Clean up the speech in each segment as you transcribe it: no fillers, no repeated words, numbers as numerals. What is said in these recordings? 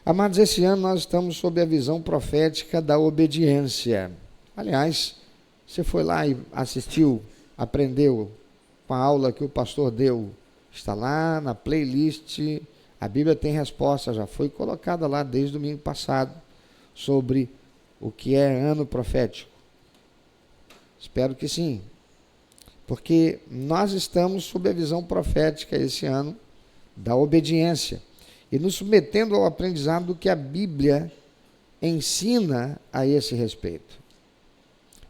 Amados, esse ano nós estamos sob a visão profética da obediência. Aliás, você foi lá e assistiu, aprendeu com a aula que o pastor deu. Está lá na playlist, a Bíblia tem resposta, já foi colocada lá desde o domingo passado, sobre o que é ano profético. Espero que sim, porque nós estamos sob a visão profética esse ano da obediência e nos submetendo ao aprendizado do que a Bíblia ensina a esse respeito.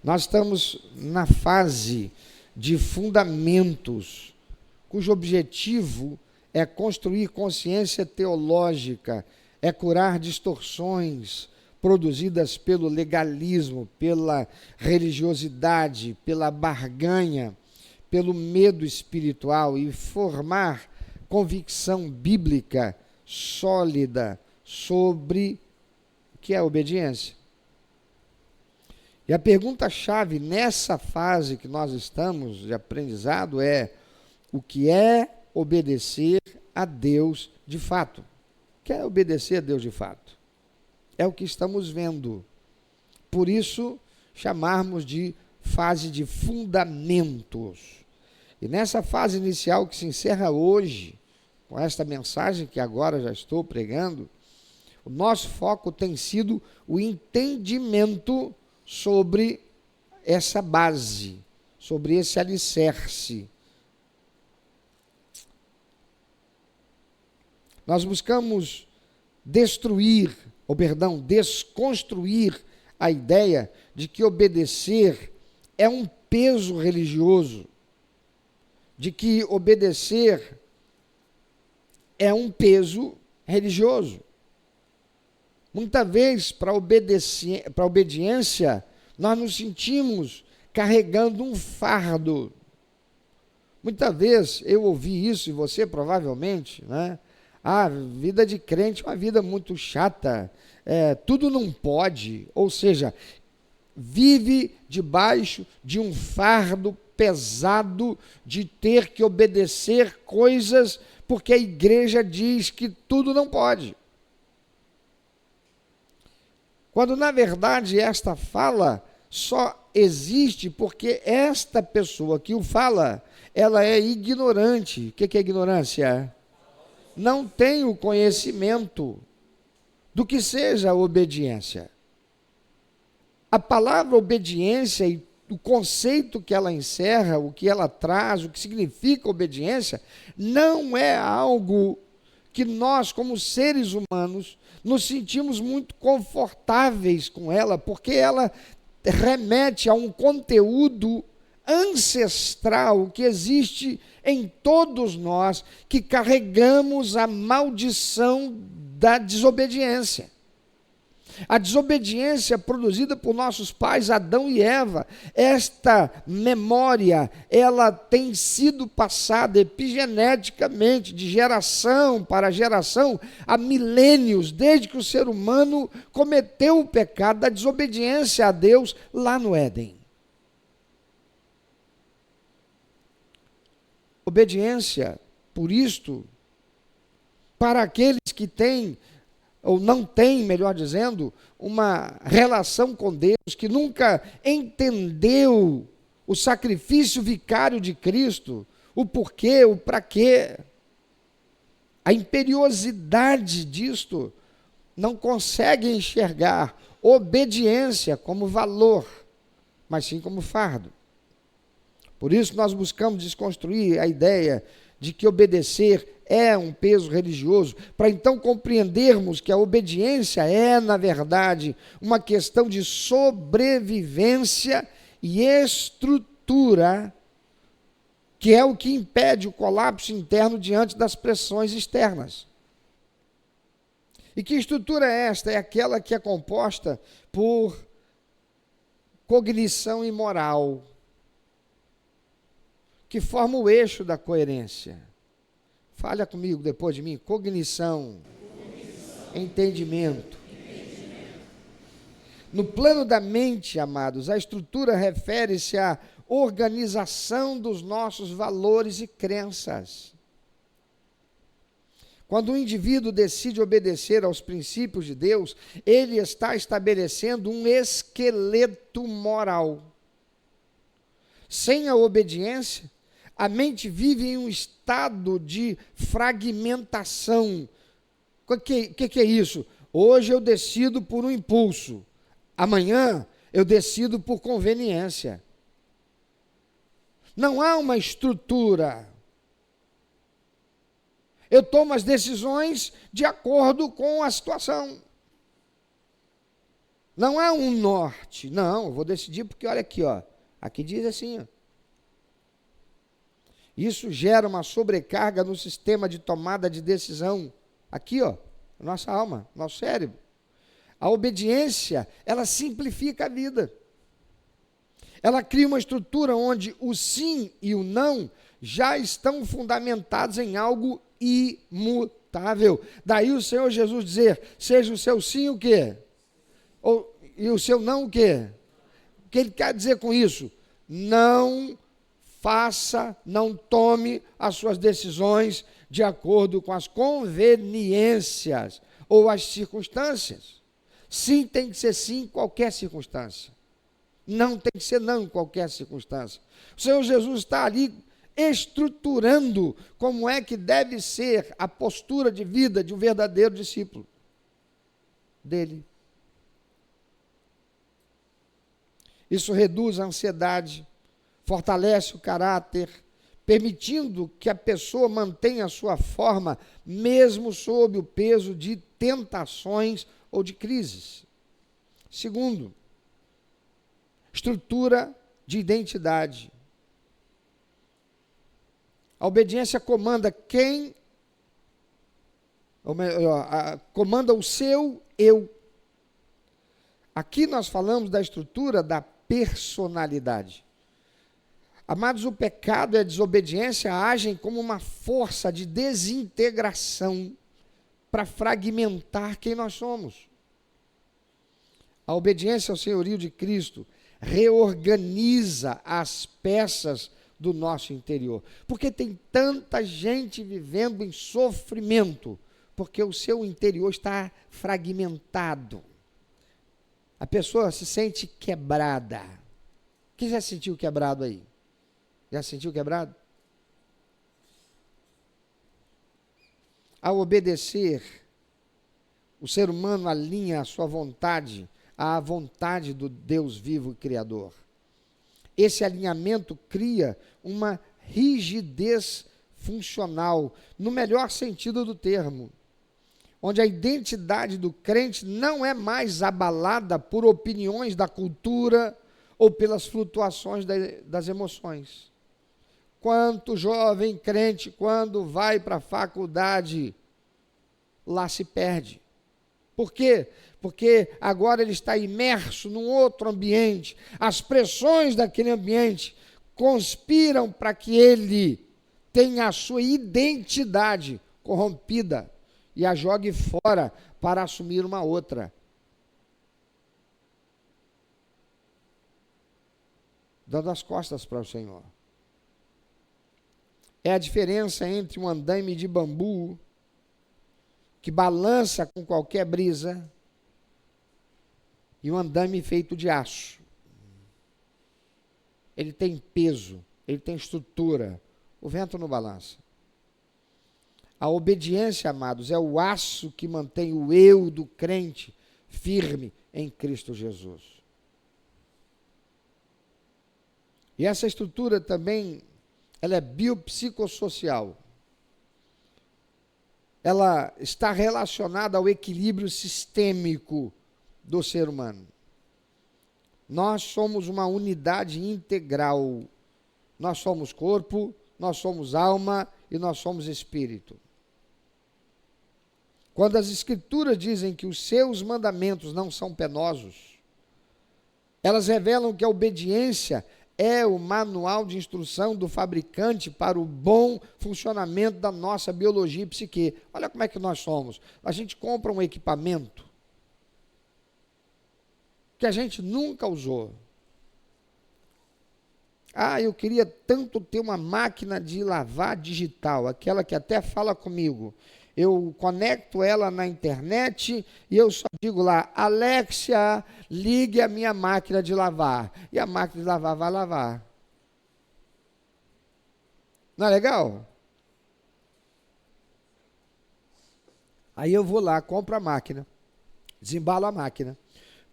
Nós estamos na fase de fundamentos, cujo objetivo é construir consciência teológica, é curar distorções produzidas pelo legalismo, pela religiosidade, pela barganha, pelo medo espiritual e formar convicção bíblica sólida sobre o que é obediência. E a pergunta-chave nessa fase que nós estamos de aprendizado é: o que é obedecer a Deus de fato? O que é obedecer a Deus de fato? É o que estamos vendo. Por isso, chamarmos de fase de fundamentos. E nessa fase inicial que se encerra hoje, com esta mensagem que agora já estou pregando, o nosso foco tem sido o entendimento sobre essa base, sobre esse alicerce. Nós buscamos desconstruir a ideia de que obedecer é um peso religioso, de que obedecer é um peso religioso. Muitas vezes, para a obediência, nós nos sentimos carregando um fardo. Muitas vezes eu ouvi isso, e você provavelmente, né? A vida de crente é uma vida muito chata, tudo não pode, ou seja, vive debaixo de um fardo pesado de ter que obedecer coisas porque a igreja diz que tudo não pode. Quando, na verdade, esta fala só existe porque esta pessoa que o fala, ela é ignorante. O que é ignorância? Não tem o conhecimento do que seja a obediência. A palavra obediência e o conceito que ela encerra, o que ela traz, o que significa obediência, não é algo que nós, como seres humanos, nos sentimos muito confortáveis com ela, porque ela remete a um conteúdo ancestral que existe em todos nós, que carregamos a maldição da desobediência. A desobediência produzida por nossos pais Adão e Eva, esta memória, ela tem sido passada epigeneticamente de geração para geração há milênios, desde que o ser humano cometeu o pecado da desobediência a Deus lá no Éden. Obediência, por isto, para aqueles que têm ou não tem, melhor dizendo, uma relação com Deus, que nunca entendeu o sacrifício vicário de Cristo, o porquê, o para quê, a imperiosidade disto, não consegue enxergar obediência como valor, mas sim como fardo. Por isso nós buscamos desconstruir a ideia de que obedecer é um peso religioso, para então compreendermos que a obediência é, na verdade, uma questão de sobrevivência e estrutura, que é o que impede o colapso interno diante das pressões externas. E que estrutura é esta? É aquela que é composta por cognição e moral, que forma o eixo da coerência. Fala comigo depois de mim. Cognição. Entendimento. No plano da mente, amados, a estrutura refere-se à organização dos nossos valores e crenças. Quando o indivíduo decide obedecer aos princípios de Deus, ele está estabelecendo um esqueleto moral. Sem a obediência, a mente vive em um estado de fragmentação. O que é isso? Hoje eu decido por um impulso, amanhã eu decido por conveniência. Não há uma estrutura. Eu tomo as decisões de acordo com a situação. Não há um norte. Não, eu vou decidir porque olha aqui, ó. Aqui diz assim, ó. Isso gera uma sobrecarga no sistema de tomada de decisão. Aqui, ó, nossa alma, nosso cérebro. A obediência, ela simplifica a vida. Ela cria uma estrutura onde o sim e o não já estão fundamentados em algo imutável. Daí o Senhor Jesus dizer, seja o seu sim o quê? E o seu não o quê? O que ele quer dizer com isso? Não faça, não tome as suas decisões de acordo com as conveniências ou as circunstâncias. Sim tem que ser sim em qualquer circunstância. Não tem que ser não em qualquer circunstância. O Senhor Jesus está ali estruturando como é que deve ser a postura de vida de um verdadeiro discípulo dele. Isso reduz a ansiedade, fortalece o caráter, permitindo que a pessoa mantenha a sua forma, mesmo sob o peso de tentações ou de crises. Segundo, estrutura de identidade. A obediência comanda comanda o seu eu. Aqui nós falamos da estrutura da personalidade. Amados, o pecado e a desobediência agem como uma força de desintegração para fragmentar quem nós somos. A obediência ao senhorio de Cristo reorganiza as peças do nosso interior. Porque tem tanta gente vivendo em sofrimento, porque o seu interior está fragmentado. A pessoa se sente quebrada. Quem já se sentiu quebrado aí? Já se sentiu quebrado? Ao obedecer, o ser humano alinha a sua vontade à vontade do Deus vivo e Criador. Esse alinhamento cria uma rigidez funcional, no melhor sentido do termo, onde a identidade do crente não é mais abalada por opiniões da cultura ou pelas flutuações das emoções. Quanto jovem crente, quando vai para a faculdade, lá se perde. Por quê? Porque agora ele está imerso num outro ambiente. As pressões daquele ambiente conspiram para que ele tenha a sua identidade corrompida e a jogue fora para assumir uma outra. Dando as costas para o Senhor. É a diferença entre um andaime de bambu que balança com qualquer brisa e um andaime feito de aço. Ele tem peso, ele tem estrutura, o vento não balança. A obediência, amados, é o aço que mantém o eu do crente firme em Cristo Jesus. E essa estrutura também, ela é biopsicossocial. Ela está relacionada ao equilíbrio sistêmico do ser humano. Nós somos uma unidade integral. Nós somos corpo, nós somos alma e nós somos espírito. Quando as Escrituras dizem que os seus mandamentos não são penosos, elas revelam que a obediência é o manual de instrução do fabricante para o bom funcionamento da nossa biologia e psique. Olha como é que nós somos. A gente compra um equipamento que a gente nunca usou. Ah, eu queria tanto ter uma máquina de lavar digital, aquela que até fala comigo. eu conecto ela na internet e eu só digo lá, Alexia, ligue a minha máquina de lavar. E a máquina de lavar vai lavar. Não é legal? Aí eu vou lá, compro a máquina, desembalo a máquina,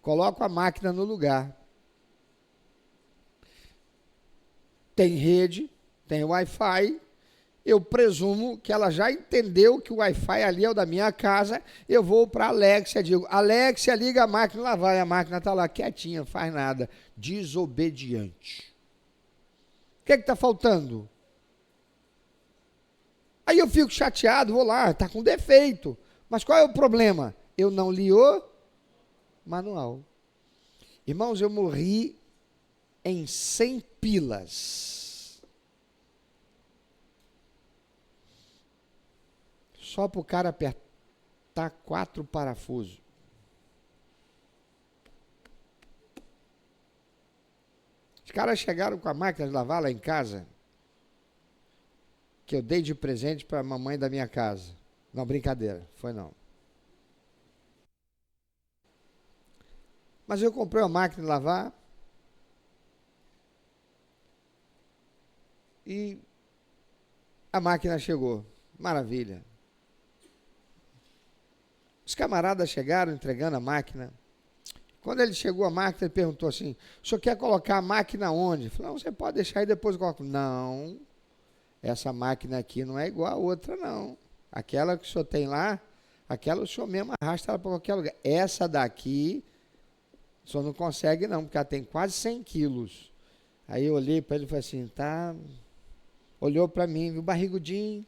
coloco a máquina no lugar. Tem rede, tem Wi-Fi. Eu presumo que ela já entendeu que o Wi-Fi ali é o da minha casa. Eu vou para a Alexia, digo, Alexia, liga a máquina, lá vai. A máquina está lá quietinha, não faz nada. Desobediente. O que está faltando? Aí eu fico chateado, vou lá, está com defeito. Mas qual é o problema? Eu não li o manual. Irmãos, eu morri em 100 pilas. Só para o cara apertar 4 parafusos. Os caras chegaram com a máquina de lavar lá em casa, que eu dei de presente para a mamãe da minha casa. Não, brincadeira, foi não. Mas eu comprei uma máquina de lavar e a máquina chegou. Maravilha. Os camaradas chegaram entregando a máquina. Quando ele chegou a máquina, ele perguntou assim, o senhor quer colocar a máquina onde? Eu falei, não, você pode deixar aí, depois eu coloco. Não, essa máquina aqui não é igual a outra, não. Aquela que o senhor tem lá, aquela o senhor mesmo arrasta ela para qualquer lugar. Essa daqui, o senhor não consegue não, porque ela tem quase 100 quilos. Aí eu olhei para ele e falei assim, tá... Olhou para mim, viu, barrigudinho.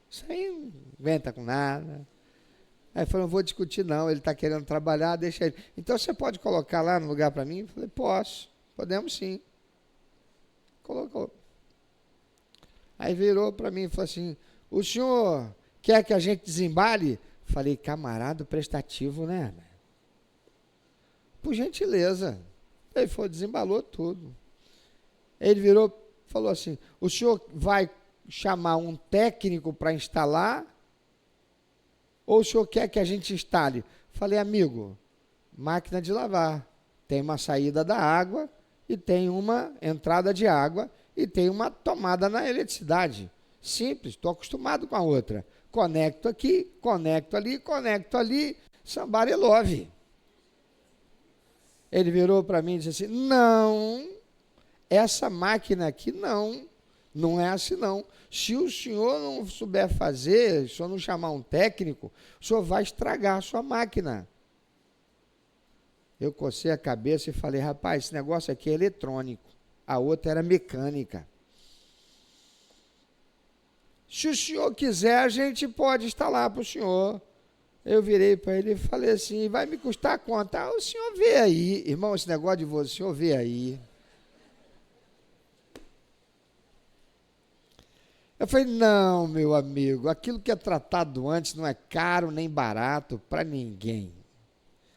Isso aí não aguenta com nada. Aí falou, não vou discutir não, ele está querendo trabalhar, deixa ele. Então você pode colocar lá no lugar para mim? Eu falei, posso, podemos sim. Colocou. Aí virou para mim e falou assim, o senhor quer que a gente desembale? Falei, camarada prestativo, né? Por gentileza. Ele foi, desembalou tudo. Ele virou, falou assim, o senhor vai chamar um técnico para instalar? Ou o senhor quer que a gente instale? Falei, amigo, máquina de lavar. Tem uma saída da água e tem uma entrada de água e tem uma tomada na eletricidade. Simples, estou acostumado com a outra. Conecto aqui, conecto ali, somebody love. Ele virou para mim e disse assim, não, essa máquina aqui não é assim não. Se o senhor não souber fazer, se o senhor não chamar um técnico, o senhor vai estragar a sua máquina. Eu cocei a cabeça e falei, rapaz, esse negócio aqui é eletrônico. A outra era mecânica. Se o senhor quiser, a gente pode instalar para o senhor. Eu virei para ele e falei assim, vai me custar quanto? Ah, o senhor vê aí. Irmão, esse negócio de você, o senhor vê aí. Eu falei, não, meu amigo, aquilo que é tratado antes não é caro nem barato para ninguém.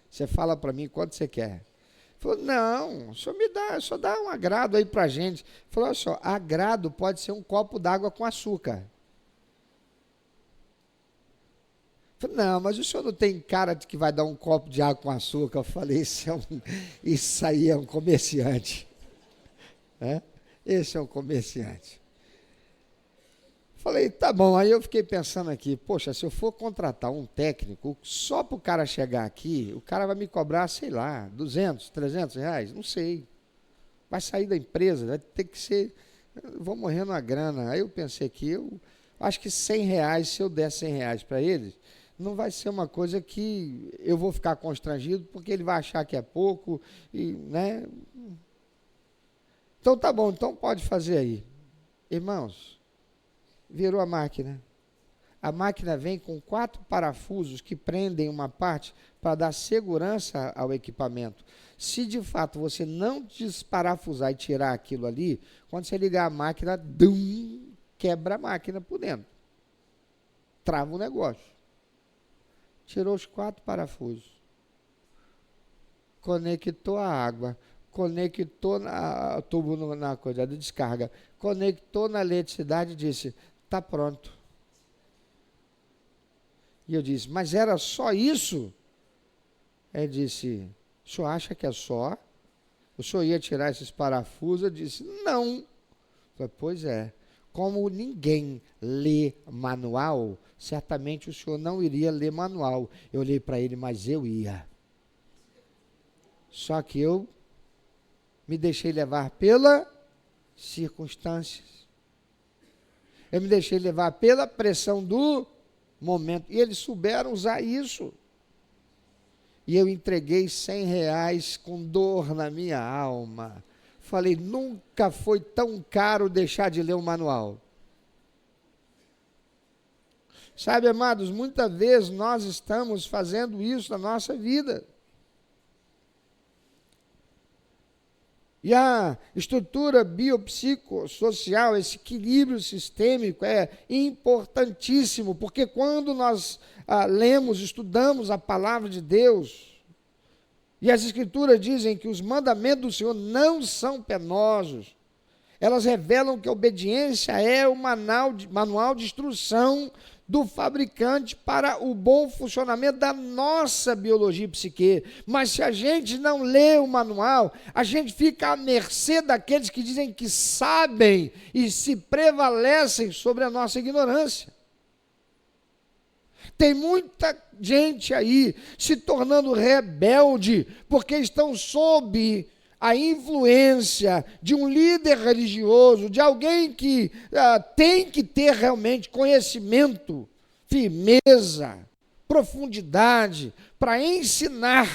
Você fala para mim quanto você quer. Ele falou, não, só dá um agrado aí para a gente. Ele falou, olha só, agrado pode ser um copo d'água com açúcar. Eu falei, não, mas o senhor não tem cara de que vai dar um copo de água com açúcar? Eu falei, isso aí é um comerciante. É? Esse é um comerciante. Falei, tá bom. Aí eu fiquei pensando aqui, poxa, se eu for contratar um técnico, só para o cara chegar aqui, o cara vai me cobrar, sei lá, 200, 300 reais, não sei. Vai sair da empresa, vai ter que ser, vou morrer numa grana. Aí eu pensei que eu acho que 100 reais, se eu der 100 reais para eles, não vai ser uma coisa que eu vou ficar constrangido, porque ele vai achar que é pouco, e, né? Então tá bom, então pode fazer aí. Irmãos, virou a máquina. A máquina vem com 4 parafusos que prendem uma parte para dar segurança ao equipamento. Se de fato você não desparafusar e tirar aquilo ali, quando você ligar a máquina, quebra a máquina por dentro. Trava o negócio. Tirou os 4 parafusos. Conectou a água. Conectou o tubo na coisa de descarga. Conectou na eletricidade e disse, está pronto. E eu disse, mas era só isso? Ele disse, o senhor acha que é só? O senhor ia tirar esses parafusos? Eu disse, não. Eu falei, pois é. Como ninguém lê manual, certamente o senhor não iria ler manual. Eu olhei para ele, mas eu ia. Só que eu me deixei levar pelas circunstâncias. Eu me deixei levar pela pressão do momento. E eles souberam usar isso. E eu entreguei R$100 com dor na minha alma. Falei, nunca foi tão caro deixar de ler o manual. Sabe, amados, muitas vezes nós estamos fazendo isso na nossa vida. E a estrutura biopsicossocial, esse equilíbrio sistêmico é importantíssimo, porque quando nós lemos, estudamos a palavra de Deus, e as Escrituras dizem que os mandamentos do Senhor não são penosos, elas revelam que a obediência é o manual de instrução do fabricante para o bom funcionamento da nossa biologia e psique. Mas se a gente não lê o manual, a gente fica à mercê daqueles que dizem que sabem e se prevalecem sobre a nossa ignorância. Tem muita gente aí se tornando rebelde porque estão sob a influência de um líder religioso, de alguém que tem que ter realmente conhecimento, firmeza, profundidade, para ensinar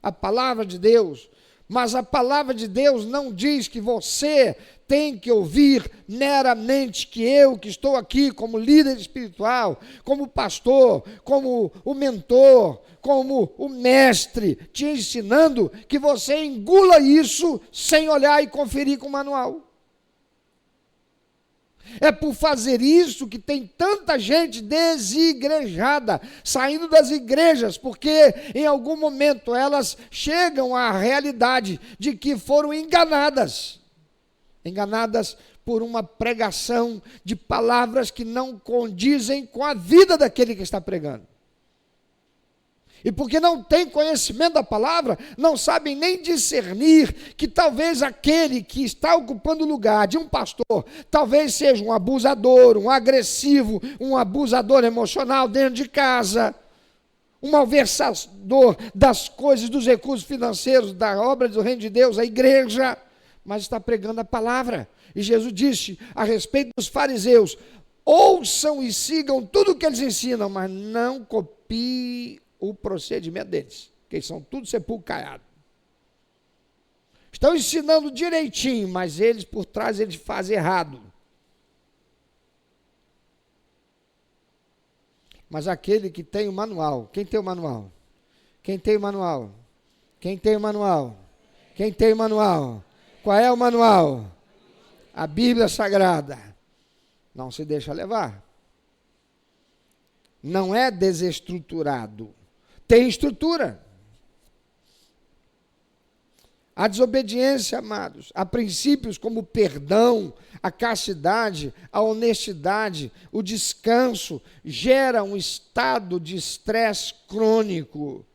a palavra de Deus. Mas a palavra de Deus não diz que você tem que ouvir meramente que eu, que estou aqui como líder espiritual, como pastor, como o mentor, como o mestre, te ensinando, que você engula isso sem olhar e conferir com o manual. É por fazer isso que tem tanta gente desigrejada, saindo das igrejas, porque em algum momento elas chegam à realidade de que foram enganadas por uma pregação de palavras que não condizem com a vida daquele que está pregando. E porque não tem conhecimento da palavra, não sabem nem discernir que talvez aquele que está ocupando o lugar de um pastor, talvez seja um abusador, um agressivo, um abusador emocional dentro de casa, um malversador das coisas, dos recursos financeiros, da obra do reino de Deus, a igreja, mas está pregando a palavra. E Jesus disse a respeito dos fariseus, ouçam e sigam tudo o que eles ensinam, mas não copiem o procedimento deles, que eles são tudo sepulcaiados. Estão ensinando direitinho, mas eles por trás eles fazem errado. Mas aquele que tem o manual, quem tem o manual? Quem tem o manual? Quem tem o manual? Quem tem o manual? Qual é o manual? A Bíblia Sagrada. Não se deixa levar. Não é desestruturado. Tem estrutura. A desobediência, amados, a princípios como o perdão, a castidade, a honestidade, o descanso, gera um estado de estresse crônico.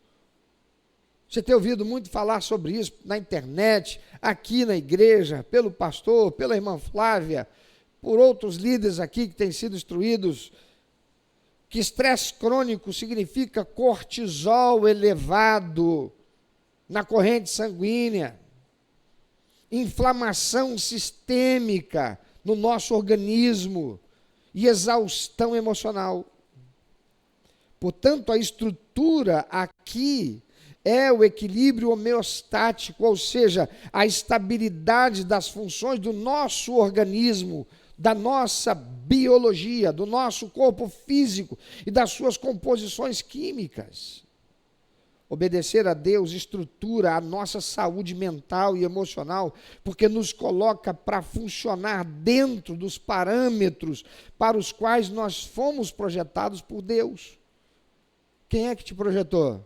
Você tem ouvido muito falar sobre isso na internet, aqui na igreja, pelo pastor, pela irmã Flávia, por outros líderes aqui que têm sido instruídos, que estresse crônico significa cortisol elevado na corrente sanguínea, inflamação sistêmica no nosso organismo e exaustão emocional. Portanto, a estrutura aqui é o equilíbrio homeostático, ou seja, a estabilidade das funções do nosso organismo, da nossa biologia, do nosso corpo físico e das suas composições químicas. Obedecer a Deus estrutura a nossa saúde mental e emocional, porque nos coloca para funcionar dentro dos parâmetros para os quais nós fomos projetados por Deus. Quem é que te projetou?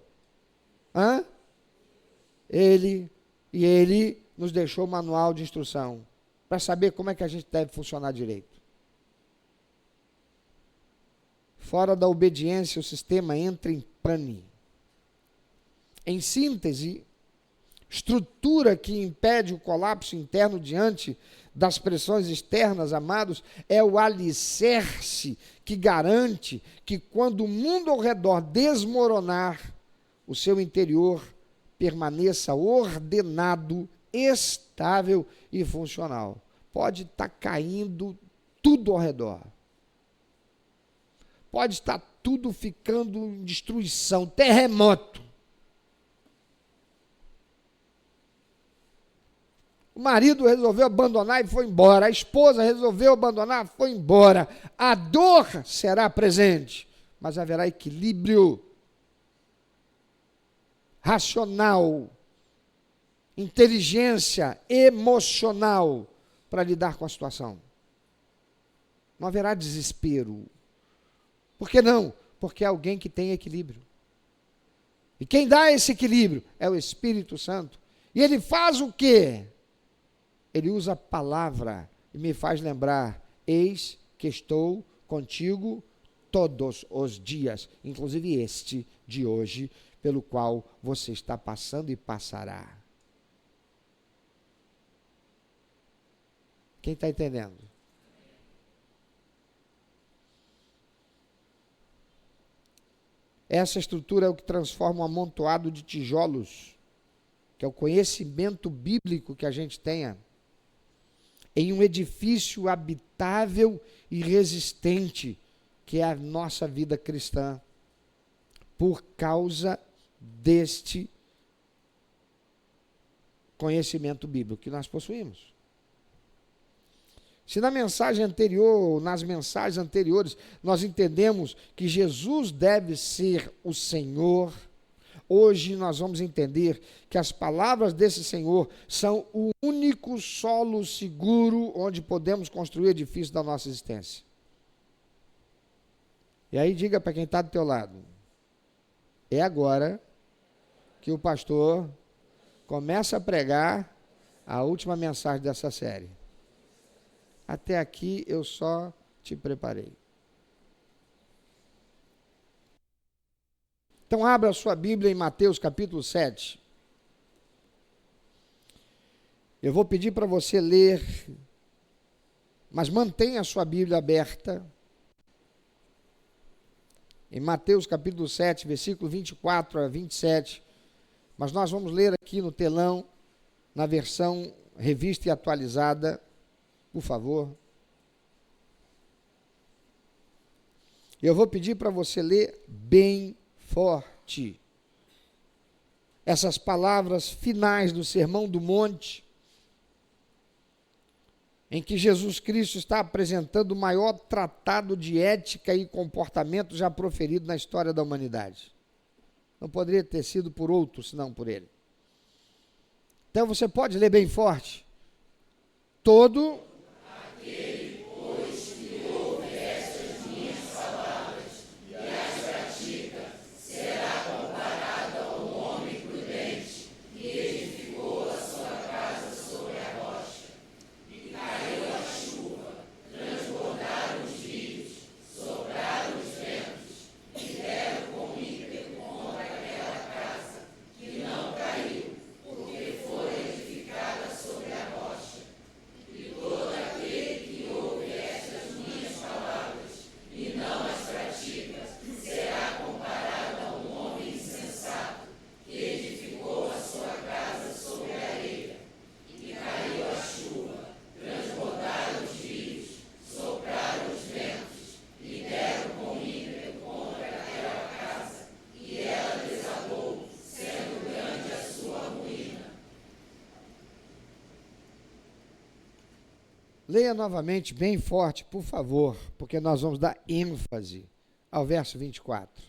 Ele, e Ele nos deixou o manual de instrução, para saber como é que a gente deve funcionar direito. Fora da obediência, o sistema entra em pane. Em síntese, estrutura que impede o colapso interno diante das pressões externas, amados, é o alicerce que garante que quando o mundo ao redor desmoronar, o seu interior permaneça ordenado, estável e funcional. Pode estar caindo tudo ao redor. Pode estar tudo ficando em destruição, terremoto. O marido resolveu abandonar e foi embora. A esposa resolveu abandonar, foi embora. A dor será presente, mas haverá equilíbrio racional, inteligência emocional para lidar com a situação. Não haverá desespero. Por que não? Porque é alguém que tem equilíbrio. E quem dá esse equilíbrio é o Espírito Santo. E ele faz o quê? Ele usa a palavra e me faz lembrar: eis que estou contigo todos os dias, inclusive este de hoje, pelo qual você está passando e passará. Quem está entendendo? Essa estrutura é o que transforma um amontoado de tijolos, que é o conhecimento bíblico que a gente tenha, em um edifício habitável e resistente, que é a nossa vida cristã, por causa deste conhecimento bíblico que nós possuímos. Se na mensagem anterior, nas mensagens anteriores, nós entendemos que Jesus deve ser o Senhor, hoje nós vamos entender que as palavras desse Senhor são o único solo seguro onde podemos construir o edifício da nossa existência. E aí diga para quem está do teu lado: é agora que o pastor começa a pregar a última mensagem dessa série. Até aqui eu só te preparei. Então abra a sua Bíblia em Mateus capítulo 7. Eu vou pedir para você ler, mas mantenha a sua Bíblia aberta. Em Mateus capítulo 7, versículo 24 a 27. Mas nós vamos ler aqui no telão, na versão revista e atualizada. Por favor. Eu vou pedir para você ler bem forte essas palavras finais do Sermão do Monte, em que Jesus Cristo está apresentando o maior tratado de ética e comportamento já proferido na história da humanidade. Não poderia ter sido por outro, senão por ele. Então você pode ler bem forte. Todo aquele, pois, que ouve estas minhas palavras e as pratica, será comparado a um homem prudente que edificou a sua casa sobre a rocha. E caiu a chuva, transbordaram os rios, sopraram os ventos, e deram com ímpeto contra aquela casa, que não caiu, porque foi edificada sobre a rocha. E todo aquele que ouve estas minhas palavras e não as pratica, será comparado a um homem insensato, que edificou a sua casa sobre a areia. E caiu a chuva, transbordaram os rios, sopraram os ventos, e deram com ímpeto contra aquela casa, e ela desabou, sendo grande a sua ruína. Leia novamente bem forte, por favor, porque nós vamos dar ênfase ao verso 24.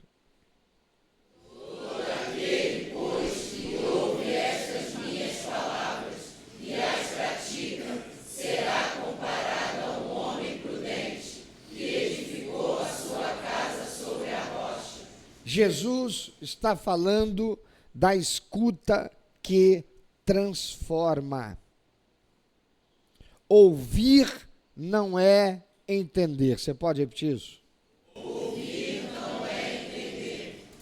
Todo aquele, pois, que ouve estas minhas palavras e as pratica, será comparado a um homem prudente que edificou a sua casa sobre a rocha. Jesus está falando da escuta que transforma. Ouvir não é entender. Você pode repetir isso? Ouvir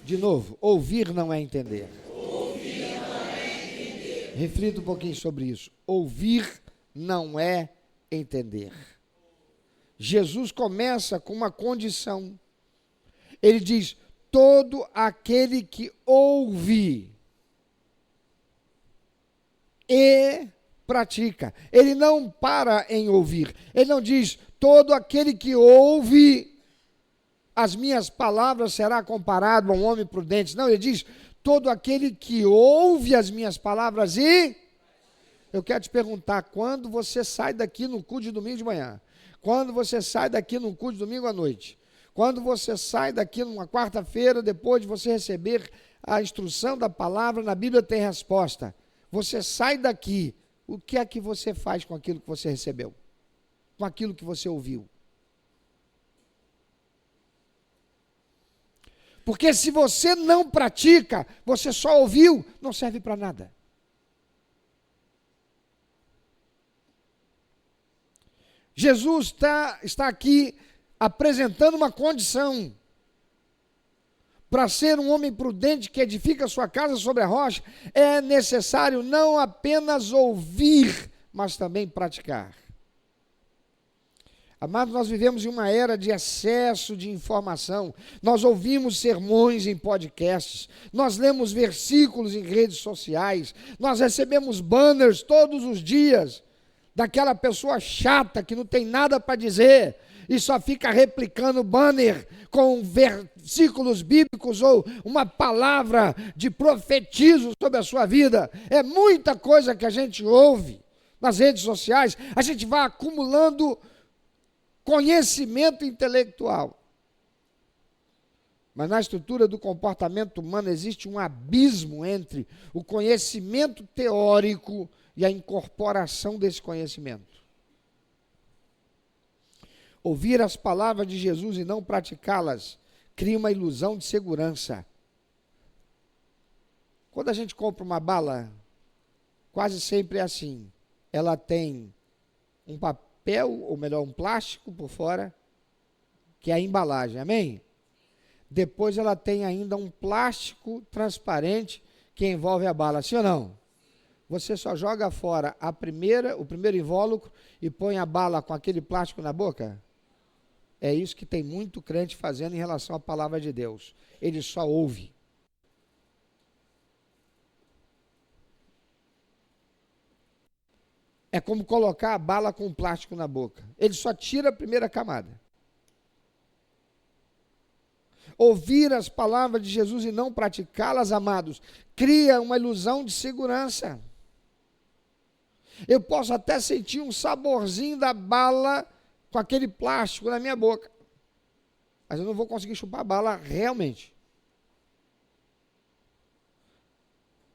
De novo, ouvir não é entender. Reflita um pouquinho sobre isso. Ouvir não é entender. Jesus começa com uma condição. Ele diz: todo aquele que ouve e pratica. Ele não para em ouvir. Ele não diz: todo aquele que ouve as minhas palavras será comparado a um homem prudente. Não, ele diz: todo aquele que ouve as minhas palavras e... Eu quero te perguntar, quando você sai daqui no culto de domingo de manhã, quando você sai daqui no culto de domingo à noite, quando você sai daqui numa quarta-feira, depois de você receber a instrução da palavra, na Bíblia tem resposta. Você sai daqui, o que é que você faz com aquilo que você recebeu? Com aquilo que você ouviu? Porque se você não pratica, você só ouviu, não serve para nada. Jesus está aqui apresentando uma condição. Para ser um homem prudente que edifica a sua casa sobre a rocha, é necessário não apenas ouvir, mas também praticar. Amados, nós vivemos em uma era de excesso de informação. Nós ouvimos sermões em podcasts, nós lemos versículos em redes sociais, nós recebemos banners todos os dias daquela pessoa chata que não tem nada para dizer e só fica replicando banner com versículos bíblicos ou uma palavra de profetizo sobre a sua vida. É muita coisa que a gente ouve nas redes sociais, a gente vai acumulando conhecimento intelectual. Mas na estrutura do comportamento humano existe um abismo entre o conhecimento teórico e a incorporação desse conhecimento. Ouvir as palavras de Jesus e não praticá-las cria uma ilusão de segurança. Quando a gente compra uma bala, quase sempre é assim. Ela tem um papel, ou melhor, um plástico por fora, que é a embalagem, amém? Depois ela tem ainda um plástico transparente que envolve a bala, sim ou não? Você só joga fora o primeiro invólucro e põe a bala com aquele plástico na boca? É isso que tem muito crente fazendo em relação à palavra de Deus. Ele só ouve. É como colocar a bala com plástico na boca. Ele só tira a primeira camada. Ouvir as palavras de Jesus e não praticá-las, amados, cria uma ilusão de segurança. Eu posso até sentir um saborzinho da bala com aquele plástico na minha boca, mas eu não vou conseguir chupar a bala realmente.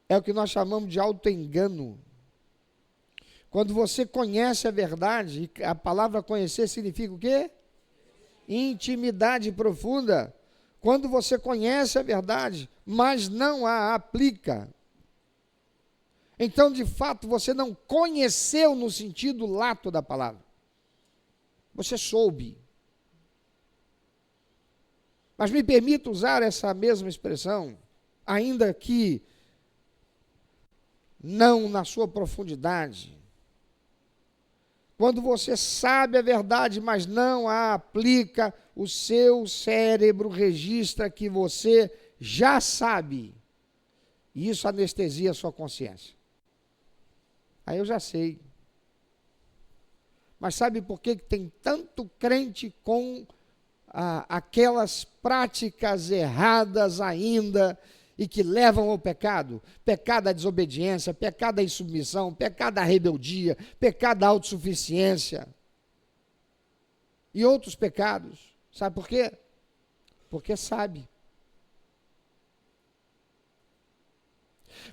É o que nós chamamos de autoengano. Quando você conhece a verdade, a palavra conhecer significa o quê? Intimidade profunda. Quando você conhece a verdade, mas não a aplica, então, de fato, você não conheceu no sentido lato da palavra. Você soube. Mas me permita usar essa mesma expressão, ainda que não na sua profundidade. Quando você sabe a verdade, mas não a aplica, o seu cérebro registra que você já sabe. E isso anestesia a sua consciência. Aí eu já sei. Mas sabe por que tem tanto crente com aquelas práticas erradas ainda e que levam ao pecado? Pecado à desobediência, pecado à insubmissão, pecado à rebeldia, pecado à autossuficiência e outros pecados. Sabe por quê? Porque sabe.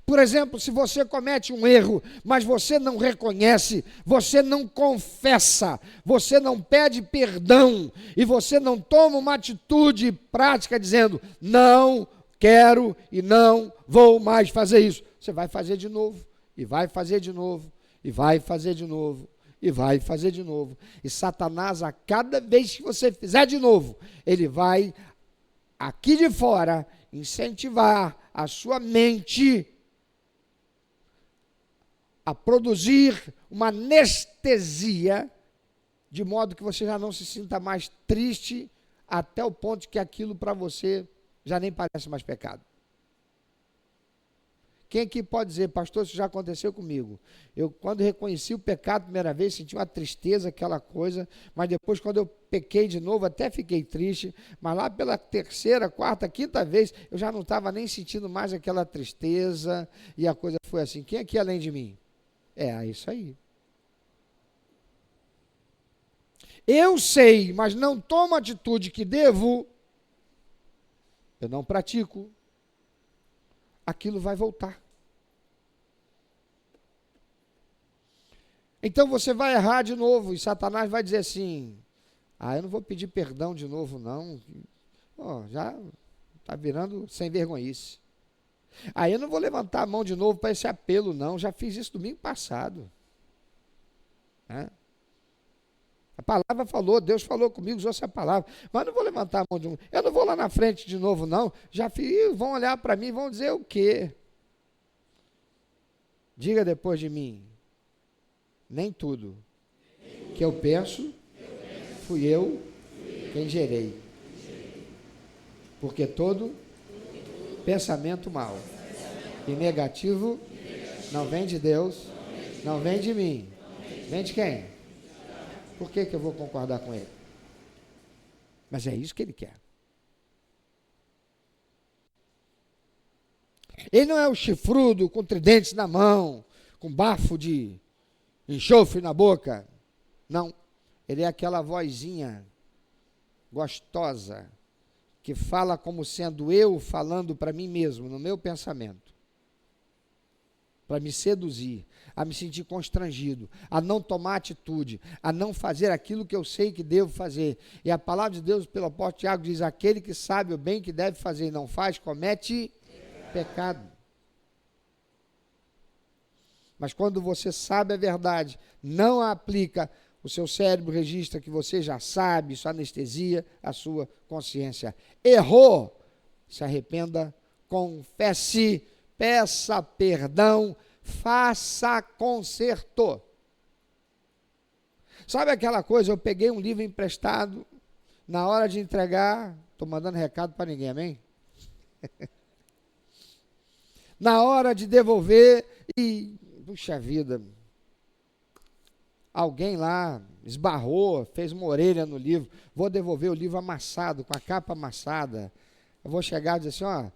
Por exemplo, se você comete um erro, mas você não reconhece, você não confessa, você não pede perdão e você não toma uma atitude prática dizendo, não quero e não vou mais fazer isso. Você vai fazer de novo, e vai fazer de novo, e vai fazer de novo, e vai fazer de novo. E Satanás, a cada vez que você fizer de novo, ele vai aqui de fora incentivar a sua mente a produzir uma anestesia, de modo que você já não se sinta mais triste, até o ponto que aquilo para você já nem parece mais pecado. Quem aqui pode dizer, pastor, isso já aconteceu comigo? Eu, quando reconheci o pecado a primeira vez, senti uma tristeza, aquela coisa, mas depois, quando eu pequei de novo, até fiquei triste, mas lá pela terceira, quarta, quinta vez, eu já não estava nem sentindo mais aquela tristeza, e a coisa foi assim. Quem aqui além de mim? É isso aí. Eu sei, mas não tomo a atitude que devo, eu não pratico, aquilo vai voltar. Então você vai errar de novo, e Satanás vai dizer assim, eu não vou pedir perdão de novo não, já está virando sem vergonhice. Eu não vou levantar a mão de novo para esse apelo não, já fiz isso domingo passado. A palavra falou, Deus falou comigo, usou essa palavra, mas não vou levantar a mão de novo, eu não vou lá na frente de novo não, já fiz, vão olhar para mim, vão dizer o quê? Diga depois de mim, nem tudo que eu penso, fui eu quem gerei, porque todo pensamento mau e negativo não vem de Deus, não vem de mim, vem de quem? Por que eu vou concordar com ele? Mas é isso que ele quer. Ele não é o chifrudo com tridentes na mão, com bafo de enxofre na boca. Não. Ele é aquela vozinha gostosa que fala como sendo eu falando para mim mesmo, no meu pensamento. Para me seduzir, a me sentir constrangido, a não tomar atitude, a não fazer aquilo que eu sei que devo fazer. E a palavra de Deus, pelo apóstolo Tiago, diz, aquele que sabe o bem que deve fazer e não faz, comete pecado. Mas quando você sabe a verdade, não a aplica, o seu cérebro registra que você já sabe, isso anestesia a sua consciência. Errou, se arrependa, confesse, peça perdão, faça conserto. Sabe aquela coisa, eu peguei um livro emprestado, na hora de entregar, estou mandando recado para ninguém, amém? Na hora de devolver e, puxa vida, alguém lá esbarrou, fez uma orelha no livro, vou devolver o livro amassado, com a capa amassada, eu vou chegar e dizer assim,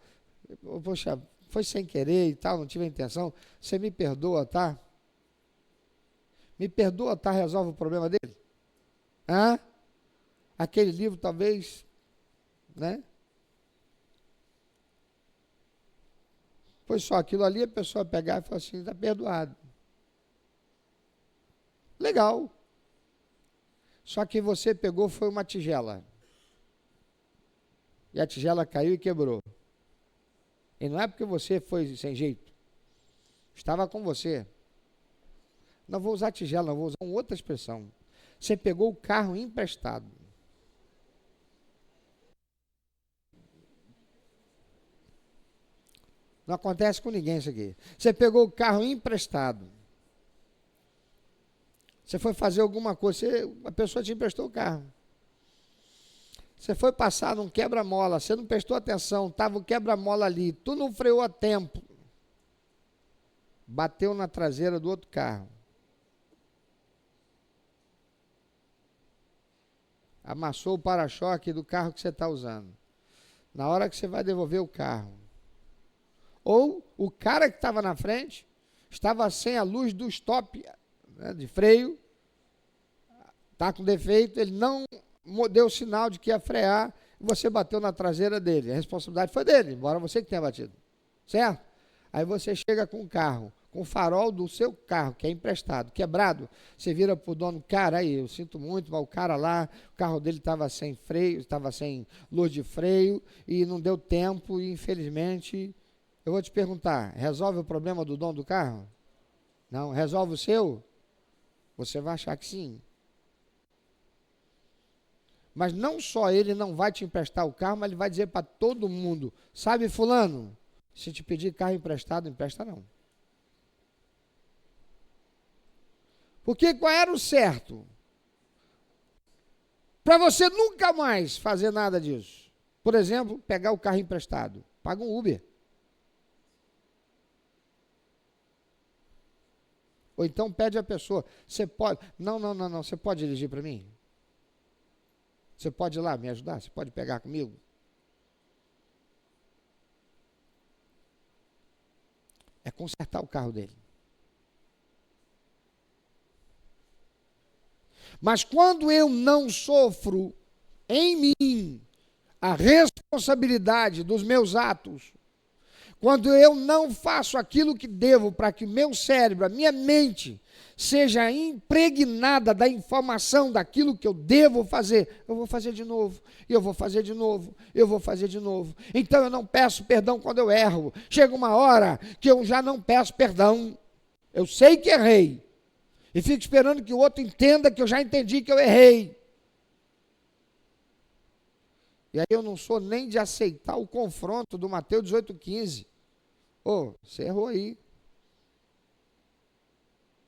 poxa, foi sem querer e tal, não tive a intenção, você me perdoa, tá? Me perdoa, tá? Resolve o problema dele? Aquele livro talvez, né? Foi só aquilo ali, a pessoa pegar e falar assim, está perdoado. Legal. Só que você pegou, foi uma tigela. E a tigela caiu e quebrou. E não é porque você foi sem jeito. Estava com você. Não vou usar tigela, não vou usar uma outra expressão. Você pegou o carro emprestado. Não acontece com ninguém isso aqui. Você pegou o carro emprestado. Você foi fazer alguma coisa, a pessoa te emprestou o carro. Você foi passar num quebra-mola, você não prestou atenção, estava o quebra-mola ali, tu não freou a tempo. Bateu na traseira do outro carro. Amassou o para-choque do carro que você está usando. Na hora que você vai devolver o carro. Ou o cara que estava na frente estava sem a luz do stop, né, de freio, está com defeito, ele não deu sinal de que ia frear, e você bateu na traseira dele. A responsabilidade foi dele, embora você que tenha batido. Certo? Aí você chega com o carro, com o farol do seu carro, que é emprestado, quebrado, você vira para o dono, cara, aí, eu sinto muito, mas o cara lá, o carro dele estava sem freio, estava sem luz de freio, e não deu tempo, e infelizmente, eu vou te perguntar, resolve o problema do dono do carro? Não, resolve o seu? Você vai achar que sim. Mas não só ele não vai te emprestar o carro, mas ele vai dizer para todo mundo: sabe, fulano, se te pedir carro emprestado, empresta não. Porque qual era o certo? Para você nunca mais fazer nada disso. Por exemplo, pegar o carro emprestado. Paga um Uber. Ou então pede a pessoa: você pode... Não, você pode dirigir para mim? Você pode ir lá me ajudar? Você pode pegar comigo? É consertar o carro dele. Mas quando eu não sofro em mim a responsabilidade dos meus atos, quando eu não faço aquilo que devo para que o meu cérebro, a minha mente, seja impregnada da informação daquilo que eu devo fazer, eu vou fazer de novo, eu vou fazer de novo, eu vou fazer de novo. Então eu não peço perdão quando eu erro. Chega uma hora que eu já não peço perdão. Eu sei que errei. E fico esperando que o outro entenda que eu já entendi que eu errei. E aí eu não sou nem de aceitar o confronto do Mateus 18,15. Você errou aí.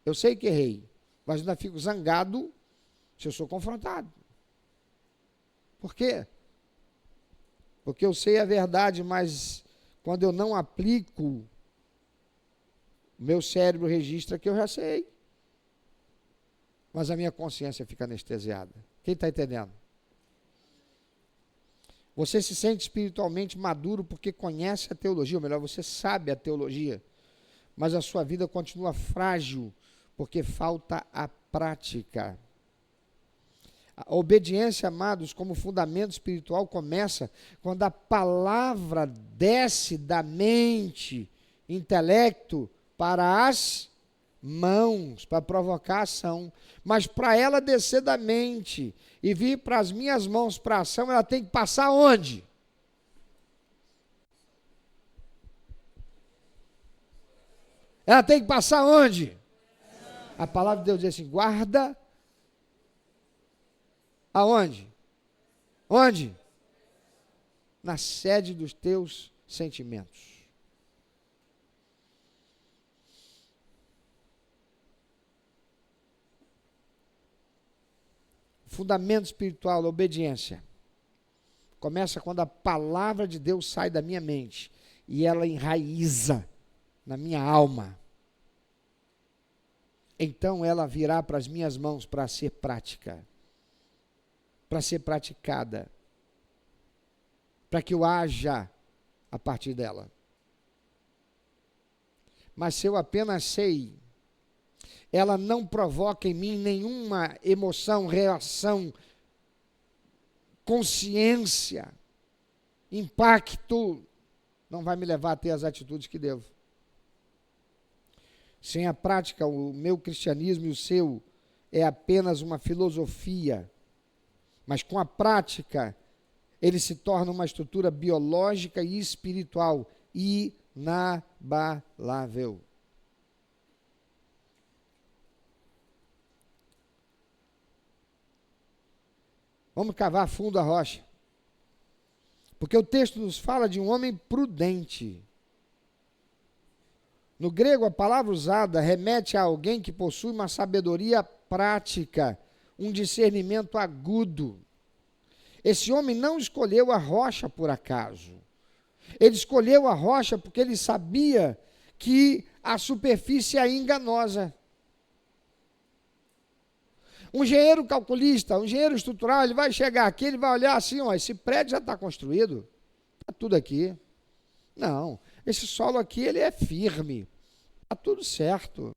Eu sei que errei, mas ainda fico zangado se eu sou confrontado. Por quê? Porque eu sei a verdade, mas quando eu não aplico, meu cérebro registra que eu já sei. Mas a minha consciência fica anestesiada. Quem está entendendo? Você se sente espiritualmente maduro porque conhece a teologia, ou melhor, você sabe a teologia, mas a sua vida continua frágil porque falta a prática. A obediência, amados, como fundamento espiritual, começa quando a palavra desce da mente, intelecto, para as mãos, para provocar ação. Mas para ela descer da mente e vir para as minhas mãos para ação, ela tem que passar onde? Ela tem que passar onde? A palavra de Deus diz assim: guarda aonde? Onde? Na sede dos teus sentimentos. Fundamento espiritual, a obediência, começa quando a palavra de Deus sai da minha mente e ela enraiza na minha alma. Então ela virá para as minhas mãos para ser prática, para ser praticada, para que eu haja a partir dela. Mas se eu apenas sei, ela não provoca em mim nenhuma emoção, reação, consciência, impacto, não vai me levar a ter as atitudes que devo. Sem a prática, o meu cristianismo e o seu é apenas uma filosofia, mas com a prática, ele se torna uma estrutura biológica e espiritual inabalável. Vamos cavar fundo a rocha. Porque o texto nos fala de um homem prudente. No grego, a palavra usada remete a alguém que possui uma sabedoria prática, um discernimento agudo. Esse homem não escolheu a rocha por acaso. Ele escolheu a rocha porque ele sabia que a superfície é enganosa. Um engenheiro calculista, um engenheiro estrutural, ele vai chegar aqui, ele vai olhar assim: esse prédio já está construído, está tudo aqui. Não, esse solo aqui ele é firme, está tudo certo.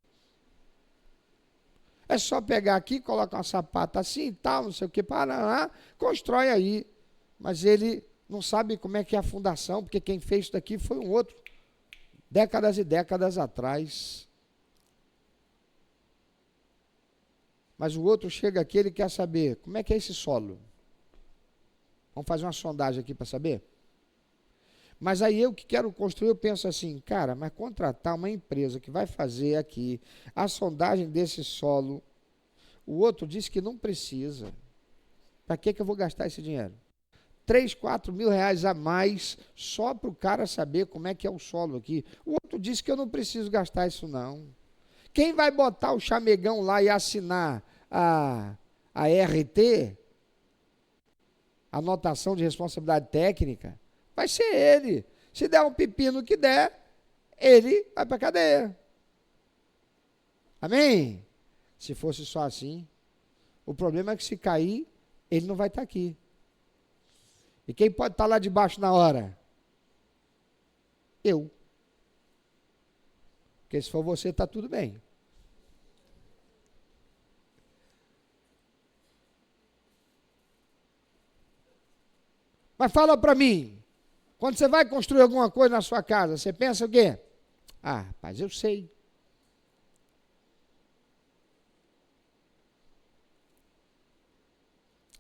É só pegar aqui, colocar uma sapata assim e tal, não sei o que, paraná, constrói aí. Mas ele não sabe como é que é a fundação, porque quem fez isso daqui foi um outro, décadas e décadas atrás. Mas o outro chega aqui, ele quer saber, como é que é esse solo? Vamos fazer uma sondagem aqui para saber? Mas aí eu que quero construir, eu penso assim, cara, mas contratar uma empresa que vai fazer aqui a sondagem desse solo, o outro diz que não precisa. Para que eu vou gastar esse dinheiro? 3, 4 mil reais a mais só para o cara saber como é que é o solo aqui. O outro disse que eu não preciso gastar isso não. Quem vai botar o chamegão lá e assinar a RT, anotação de responsabilidade técnica, vai ser ele. Se der um pepino que der, ele vai para a cadeia. Amém? Se fosse só assim, o problema é que se cair, ele não vai estar aqui. E quem pode estar lá debaixo na hora? Eu. Porque se for você, está tudo bem. Mas fala para mim, quando você vai construir alguma coisa na sua casa, você pensa o quê? Ah, rapaz, eu sei.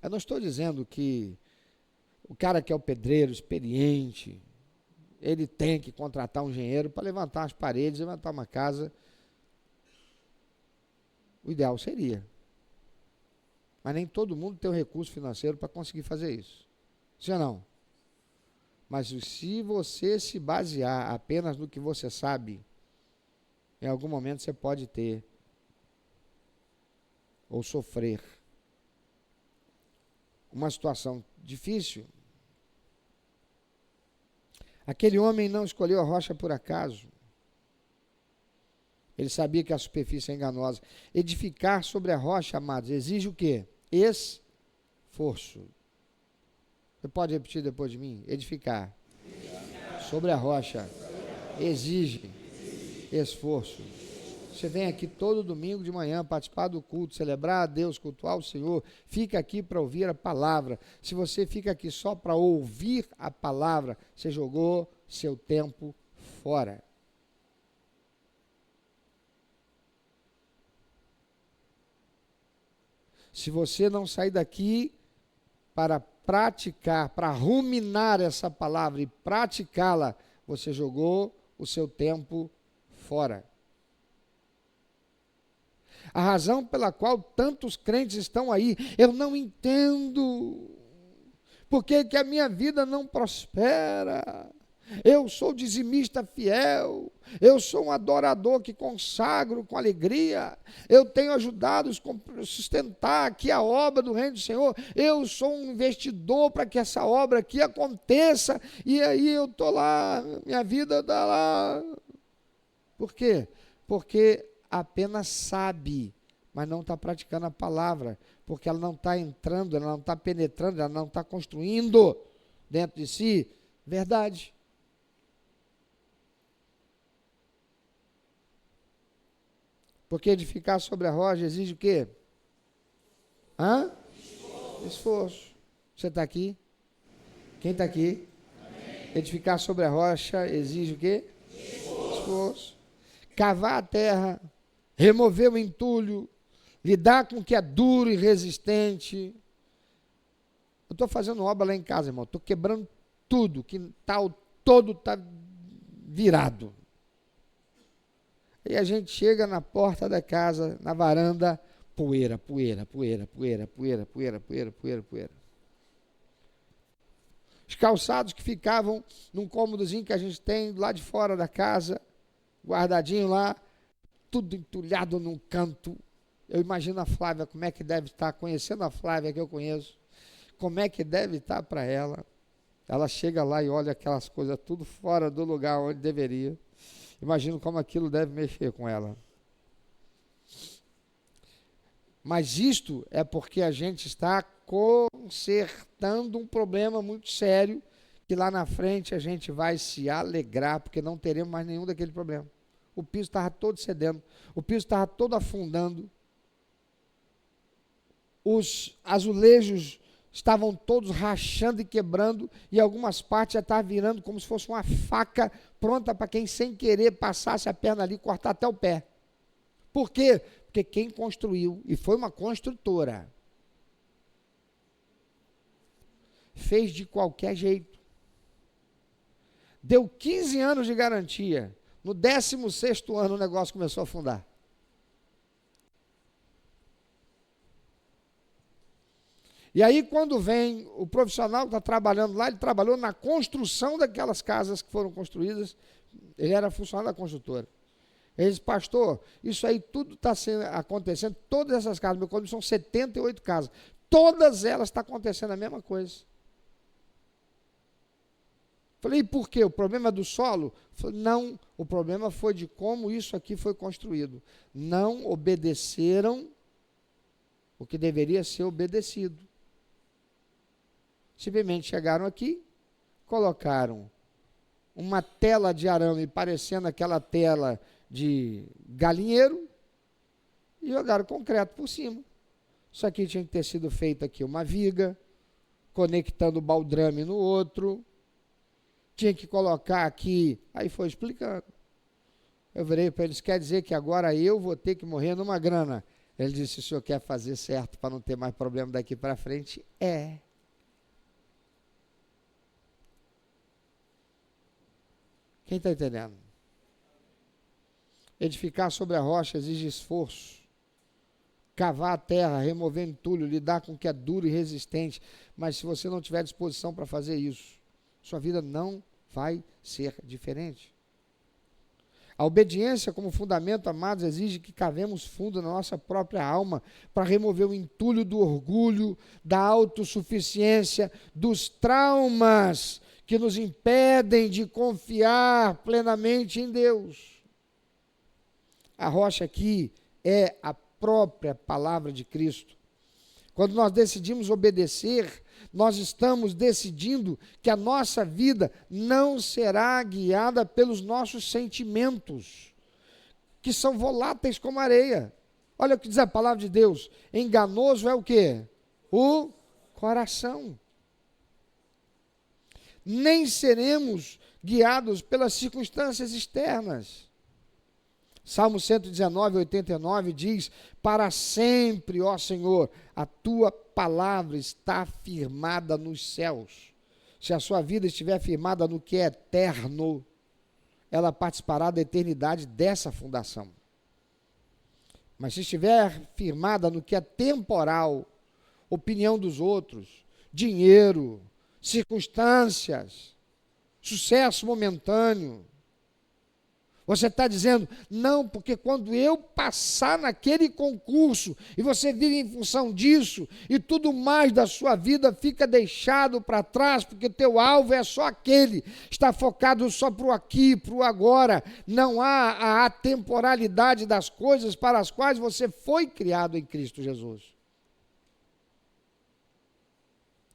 Eu não estou dizendo que o cara que é o pedreiro, experiente, ele tem que contratar um engenheiro para levantar as paredes, levantar uma casa. O ideal seria. Mas nem todo mundo tem o recurso financeiro para conseguir fazer isso. Sim ou não? Mas se você se basear apenas no que você sabe, em algum momento você pode ter ou sofrer uma situação difícil. Aquele homem não escolheu a rocha por acaso. Ele sabia que a superfície é enganosa. Edificar sobre a rocha, amados, exige o quê? Esforço. Você pode repetir depois de mim? Edificar. Sobre a rocha exige esforço. Você vem aqui todo domingo de manhã participar do culto, celebrar a Deus, cultuar o Senhor, fica aqui para ouvir a palavra. Se você fica aqui só para ouvir a palavra, você jogou seu tempo fora. Se você não sair daqui para praticar, para ruminar essa palavra e praticá-la, você jogou o seu tempo fora. A razão pela qual tantos crentes estão aí, eu não entendo. Por que que a minha vida não prospera? Eu sou dizimista fiel, eu sou um adorador que consagro com alegria, eu tenho ajudado a sustentar aqui a obra do reino do Senhor, eu sou um investidor para que essa obra aqui aconteça, e aí eu estou lá, minha vida está lá. Por quê? Porque apenas sabe, mas não está praticando a palavra, porque ela não está entrando, ela não está penetrando, ela não está construindo dentro de si verdade. Porque edificar sobre a rocha exige o quê? Esforço. Você está aqui? Quem está aqui? Amém. Edificar sobre a rocha exige o quê? Esforço. Cavar a terra, remover o entulho, lidar com o que é duro e resistente. Eu estou fazendo obra lá em casa, irmão. Estou quebrando tudo, que todo está virado. E a gente chega na porta da casa, na varanda, poeira. Os calçados que ficavam num cômodozinho que a gente tem lá de fora da casa, guardadinho lá, tudo entulhado num canto. Eu imagino a Flávia, como é que deve estar, conhecendo a Flávia que eu conheço, como é que deve estar para ela. Ela chega lá e olha aquelas coisas tudo fora do lugar onde deveria. Imagino como aquilo deve mexer com ela. Mas isto é porque a gente está consertando um problema muito sério, que lá na frente a gente vai se alegrar, porque não teremos mais nenhum daquele problema. O piso estava todo cedendo, o piso estava todo afundando, os azulejos estavam todos rachando e quebrando, e algumas partes já estavam virando como se fosse uma faca pronta para quem sem querer passasse a perna ali e cortar até o pé. Por quê? Porque quem construiu, e foi uma construtora, fez de qualquer jeito. Deu 15 anos de garantia. No 16º ano o negócio começou a afundar. E aí, quando vem o profissional que está trabalhando lá, ele trabalhou na construção daquelas casas que foram construídas, ele era funcionário da construtora. Ele disse, pastor, isso aí tudo está acontecendo, todas essas casas, meu condomínio são 78 casas, todas elas estão acontecendo a mesma coisa. Falei, e por quê? O problema é do solo? Falei, não, o problema foi de como isso aqui foi construído. Não obedeceram o que deveria ser obedecido. Simplesmente chegaram aqui, colocaram uma tela de arame parecendo aquela tela de galinheiro e jogaram concreto por cima. Isso aqui tinha que ter sido feito aqui uma viga, conectando o baldrame no outro, tinha que colocar aqui, aí foi explicando. Eu virei para eles, quer dizer que agora eu vou ter que morrer numa grana? Ele disse, o senhor quer fazer certo para não ter mais problema daqui para frente? É. Quem está entendendo? Edificar sobre a rocha exige esforço. Cavar a terra, remover entulho, lidar com o que é duro e resistente. Mas se você não tiver disposição para fazer isso, sua vida não vai ser diferente. A obediência como fundamento, amados, exige que cavemos fundo na nossa própria alma para remover o entulho do orgulho, da autossuficiência, dos traumas que nos impedem de confiar plenamente em Deus. A rocha aqui é a própria palavra de Cristo. Quando nós decidimos obedecer, nós estamos decidindo que a nossa vida não será guiada pelos nossos sentimentos, que são voláteis como areia. Olha o que diz a palavra de Deus. Enganoso é o quê? O coração. Nem seremos guiados pelas circunstâncias externas. Salmo 119, 89 diz, para sempre, ó Senhor, a tua palavra está firmada nos céus. Se a sua vida estiver firmada no que é eterno, ela participará da eternidade dessa fundação. Mas se estiver firmada no que é temporal, opinião dos outros, dinheiro, circunstâncias, sucesso momentâneo, você está dizendo, não, porque quando eu passar naquele concurso, e você vive em função disso, e tudo mais da sua vida fica deixado para trás, porque teu alvo é só aquele, está focado só para o aqui, para o agora, não há a atemporalidade das coisas para as quais você foi criado em Cristo Jesus.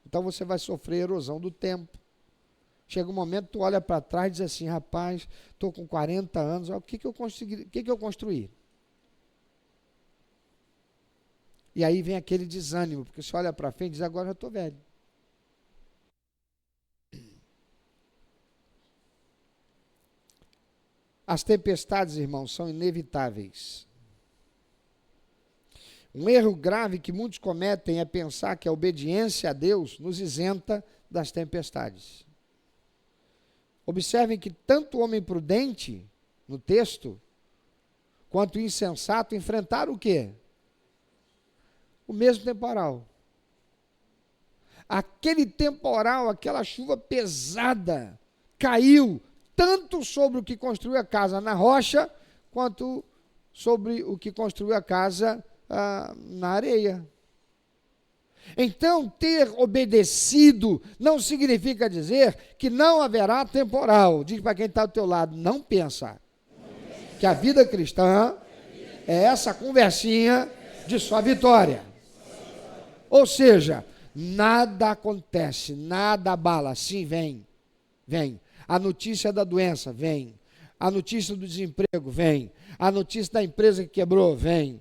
Então você vai sofrer erosão do tempo. Chega um momento, tu olha para trás e diz assim, rapaz, estou com 40 anos, o que eu construí? E aí vem aquele desânimo, porque você olha para frente e diz, agora eu estou velho. As tempestades, irmãos, são inevitáveis. Um erro grave que muitos cometem é pensar que a obediência a Deus nos isenta das tempestades. Observem que tanto o homem prudente, no texto, quanto o insensato enfrentaram o quê? O mesmo temporal. Aquele temporal, aquela chuva pesada, caiu tanto sobre o que construiu a casa na rocha, quanto sobre o que construiu a casa na areia. Então, ter obedecido não significa dizer que não haverá temporal. Diz para quem está ao teu lado, não pensa que a vida cristã é essa conversinha de só vitória. Ou seja, nada acontece, nada abala. Sim, vem. A notícia da doença, vem. A notícia do desemprego, vem. A notícia da empresa que quebrou, vem.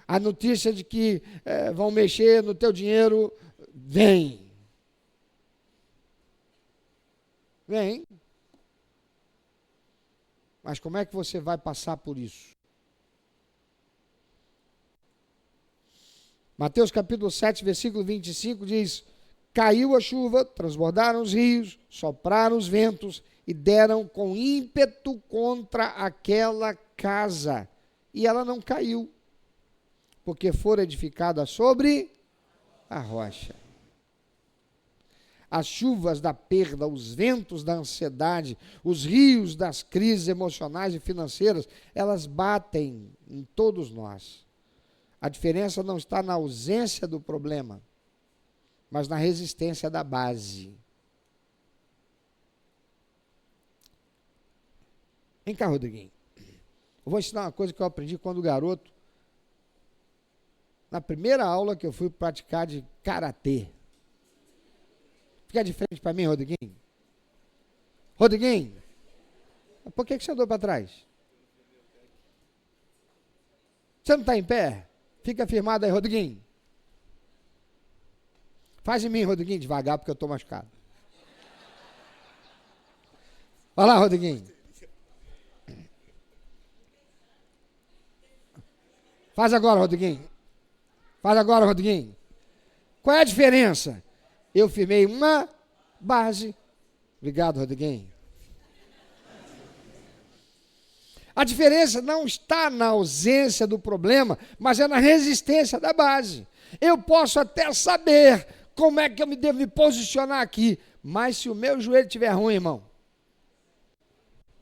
A notícia de que vão mexer no teu dinheiro, vem. Mas como é que você vai passar por isso? Mateus capítulo 7, versículo 25 diz, caiu a chuva, transbordaram os rios, sopraram os ventos e deram com ímpeto contra aquela casa. E ela não caiu, porque fora edificada sobre A rocha. As chuvas da perda, os ventos da ansiedade, os rios das crises emocionais e financeiras, elas batem em todos nós. A diferença não está na ausência do problema, mas na resistência da base. Vem cá, Rodriguinho. Eu vou ensinar uma coisa que eu aprendi quando garoto, na primeira aula que eu fui praticar de karatê. Fica de frente para mim, Rodriguinho. Rodriguinho, por que você andou para trás? Você não está em pé? Fica firmado aí, Rodriguinho. Faz em mim, Rodriguinho, devagar, porque eu estou machucado. Vai lá, Rodriguinho. Faz agora, Rodriguinho. Faz agora, Rodriguinho. Qual é a diferença? Eu firmei uma base. Obrigado, Rodriguinho. A diferença não está na ausência do problema, mas é na resistência da base. Eu posso até saber como é que eu me devo me posicionar aqui, mas se o meu joelho estiver ruim, irmão,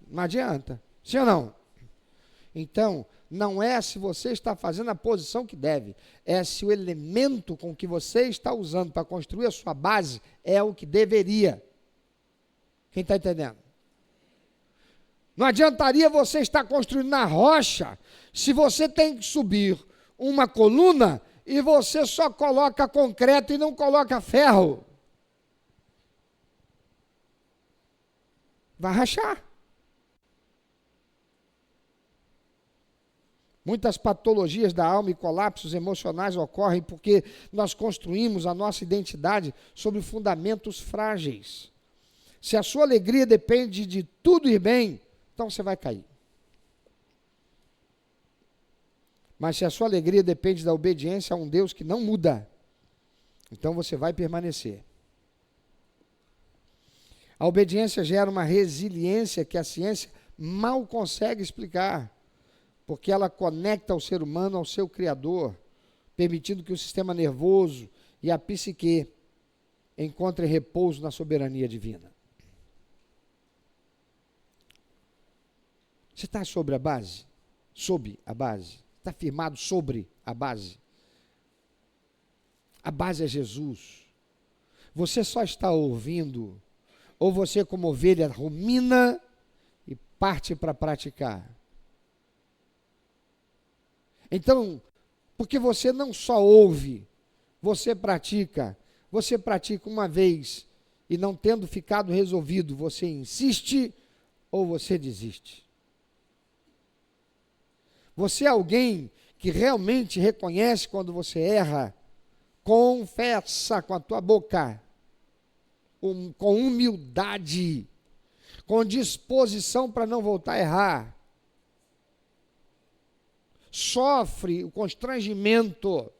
não adianta. Sim ou não? Então, não é se você está fazendo a posição que deve, é se o elemento com que você está usando para construir a sua base é o que deveria. Quem está entendendo? Não adiantaria você estar construindo na rocha se você tem que subir uma coluna e você só coloca concreto e não coloca ferro. Vai rachar. Muitas patologias da alma e colapsos emocionais ocorrem porque nós construímos a nossa identidade sobre fundamentos frágeis. Se a sua alegria depende de tudo ir bem, então você vai cair. Mas se a sua alegria depende da obediência a um Deus que não muda, então você vai permanecer. A obediência gera uma resiliência que a ciência mal consegue explicar, porque ela conecta o ser humano ao seu Criador, permitindo que o sistema nervoso e a psique encontrem repouso na soberania divina. Você está sobre a base? Sob a base? Está firmado sobre a base? A base é Jesus. Você só está ouvindo, ou você, como ovelha, rumina e parte para praticar? Então, porque você não só ouve, você pratica uma vez e não tendo ficado resolvido, você insiste ou você desiste? Você é alguém que realmente reconhece quando você erra, confessa com a tua boca, com humildade, com disposição para não voltar a errar. Sofre o constrangimento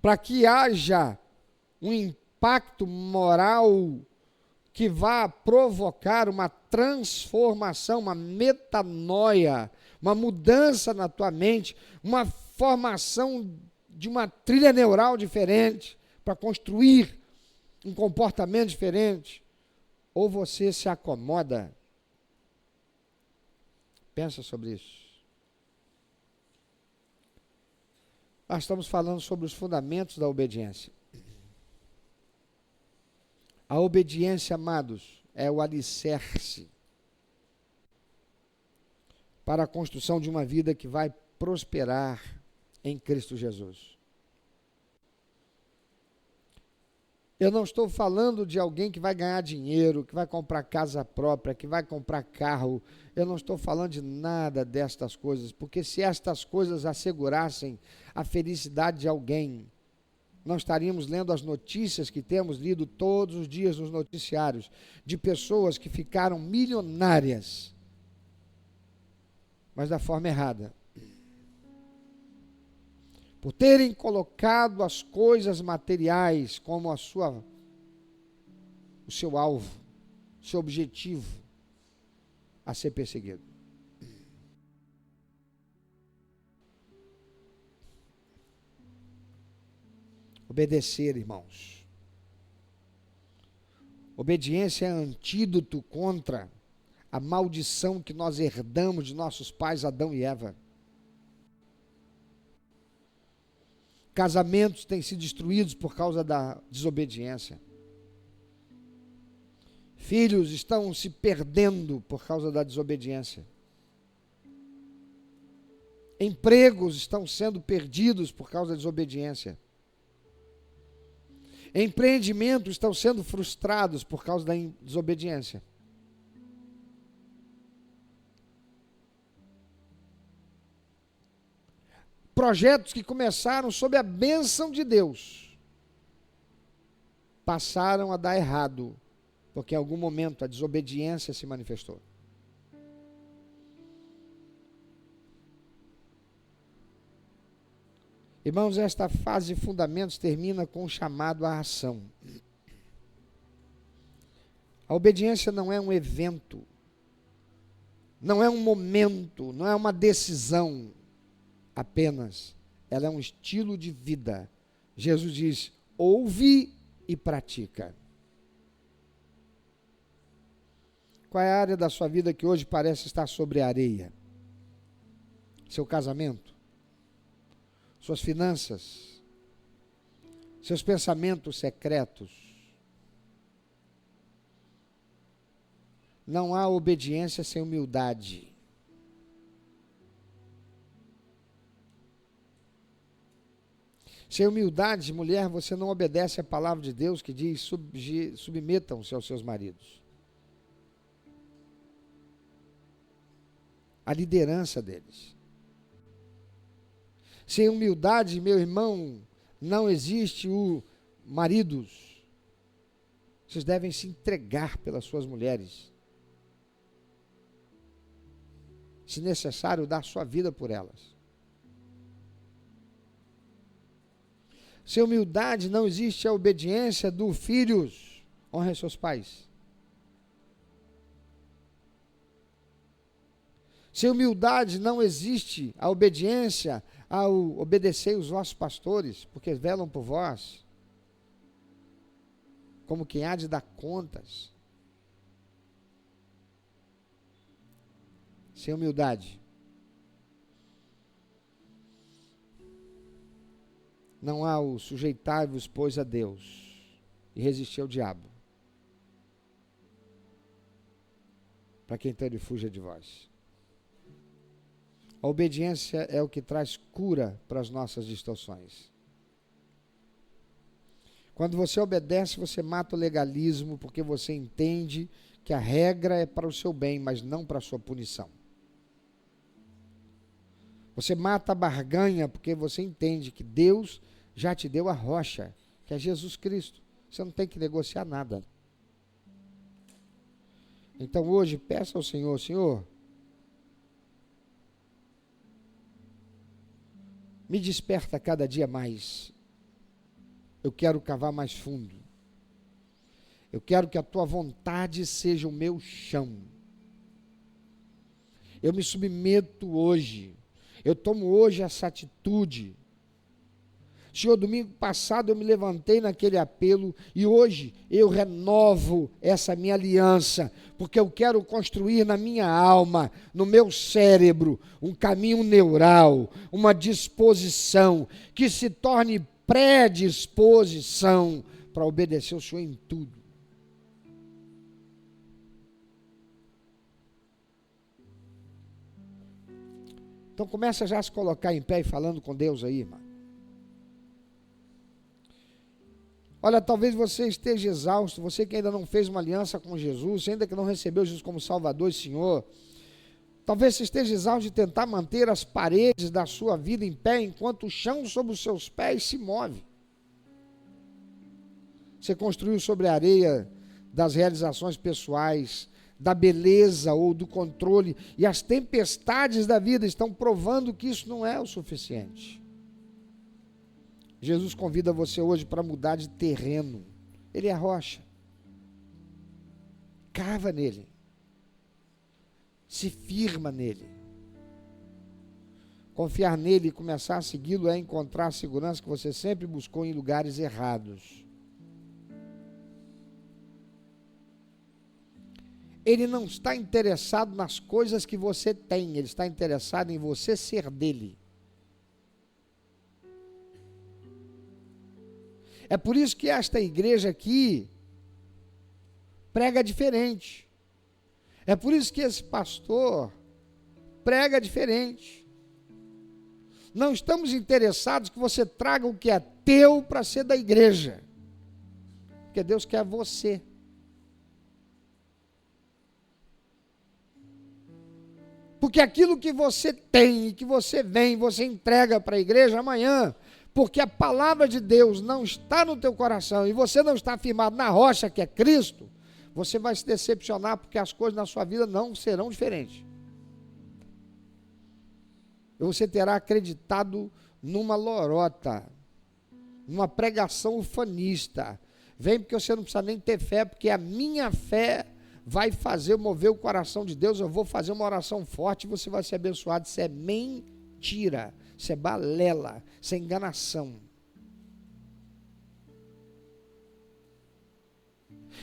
para que haja um impacto moral que vá provocar uma transformação, uma metanoia, uma mudança na tua mente, uma formação de uma trilha neural diferente, para construir um comportamento diferente, ou você se acomoda? Pensa sobre isso. Nós estamos falando sobre os fundamentos da obediência. A obediência, amados, é o alicerce para a construção de uma vida que vai prosperar em Cristo Jesus. Eu não estou falando de alguém que vai ganhar dinheiro, que vai comprar casa própria, que vai comprar carro. Eu não estou falando de nada destas coisas, porque se estas coisas assegurassem a felicidade de alguém, não estaríamos lendo as notícias que temos lido todos os dias nos noticiários, de pessoas que ficaram milionárias, mas da forma errada. Por terem colocado as coisas materiais como o seu alvo, o seu objetivo a ser perseguido. Obedecer, irmãos. Obediência é antídoto contra a maldição que nós herdamos de nossos pais Adão e Eva. Casamentos têm sido destruídos por causa da desobediência. Filhos estão se perdendo por causa da desobediência. Empregos estão sendo perdidos por causa da desobediência. Empreendimentos estão sendo frustrados por causa da desobediência. Projetos que começaram sob a bênção de Deus passaram a dar errado, porque em algum momento a desobediência se manifestou. Irmãos, esta fase de fundamentos termina com o chamado à ação. A obediência não é um evento, não é um momento, não é uma decisão apenas. Ela é um estilo de vida. Jesus diz: ouve e pratica. Qual é a área da sua vida que hoje parece estar sobre a areia? Seu casamento? Suas finanças? Seus pensamentos secretos? Não há obediência sem humildade. Sem humildade, mulher, você não obedece a palavra de Deus que diz: submetam-se aos seus maridos. A liderança deles. Sem humildade, meu irmão, não existe o maridos. Vocês devem se entregar pelas suas mulheres. Se necessário, dar sua vida por elas. Sem humildade, não existe a obediência do filhos. Honre seus pais. Sem humildade, não existe a obediência ao obedecer os vossos pastores, porque velam por vós, como quem há de dar contas. Sem humildade, não há o sujeitai-vos, pois, a Deus e resistir ao diabo, para que então ele fuja de vós. A obediência é o que traz cura para as nossas distorções. Quando você obedece, você mata o legalismo, porque você entende que a regra é para o seu bem, mas não para a sua punição. Você mata a barganha, porque você entende que Deus já te deu a rocha, que é Jesus Cristo. Você não tem que negociar nada. Então hoje, peça ao Senhor: Senhor, me desperta cada dia mais. Eu quero cavar mais fundo. Eu quero que a tua vontade seja o meu chão. Eu me submeto hoje. Eu tomo hoje essa atitude. Senhor, domingo passado eu me levantei naquele apelo e hoje eu renovo essa minha aliança, porque eu quero construir na minha alma, no meu cérebro, um caminho neural, uma disposição que se torne predisposição para obedecer o Senhor em tudo. Então começa já a se colocar em pé e falando com Deus aí, irmão. Olha, talvez você esteja exausto, você que ainda não fez uma aliança com Jesus, ainda que não recebeu Jesus como Salvador e Senhor, talvez você esteja exausto de tentar manter as paredes da sua vida em pé, enquanto o chão sob os seus pés se move. Você construiu sobre a areia das realizações pessoais, da beleza ou do controle, e as tempestades da vida estão provando que isso não é o suficiente. Jesus convida você hoje para mudar de terreno. Ele é a rocha. Cava nele. Se firma nele. Confiar nele e começar a segui-lo é encontrar a segurança que você sempre buscou em lugares errados. Ele não está interessado nas coisas que você tem, ele está interessado em você ser dele. É por isso que esta igreja aqui prega diferente. É por isso que esse pastor prega diferente. Não estamos interessados que você traga o que é teu para ser da igreja. Porque Deus quer você. Porque aquilo que você tem e que você vem, você entrega para a igreja amanhã, porque a palavra de Deus não está no teu coração e você não está firmado na rocha que é Cristo, você vai se decepcionar porque as coisas na sua vida não serão diferentes. E você terá acreditado numa lorota, numa pregação ufanista. Vem porque você não precisa nem ter fé, porque a minha fé vai fazer mover o coração de Deus. Eu vou fazer uma oração forte e você vai ser abençoado. Isso é mentira, isso é balela, isso é enganação.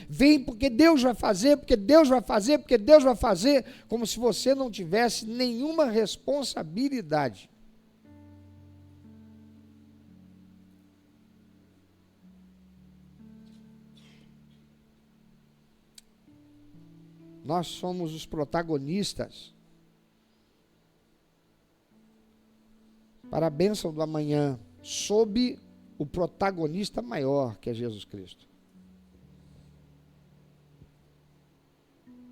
Vem porque Deus vai fazer, porque Deus vai fazer, porque Deus vai fazer, como se você não tivesse nenhuma responsabilidade. Nós somos os protagonistas para a bênção do amanhã, sob o protagonista maior, que é Jesus Cristo.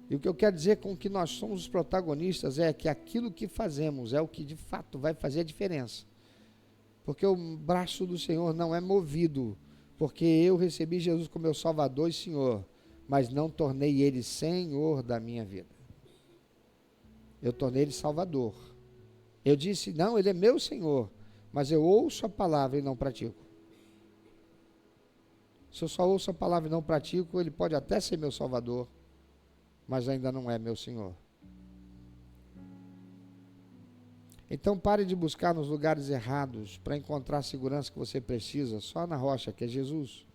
E o que eu quero dizer com que nós somos os protagonistas é que aquilo que fazemos é o que de fato vai fazer a diferença. Porque o braço do Senhor não é movido, porque eu recebi Jesus como meu Salvador e Senhor, mas não tornei Ele Senhor da minha vida. Eu tornei Ele Salvador. Eu disse, não, Ele é meu Senhor, mas eu ouço a palavra e não pratico. Se eu só ouço a palavra e não pratico, Ele pode até ser meu Salvador, mas ainda não é meu Senhor. Então pare de buscar nos lugares errados para encontrar a segurança que você precisa, só na rocha, que é Jesus.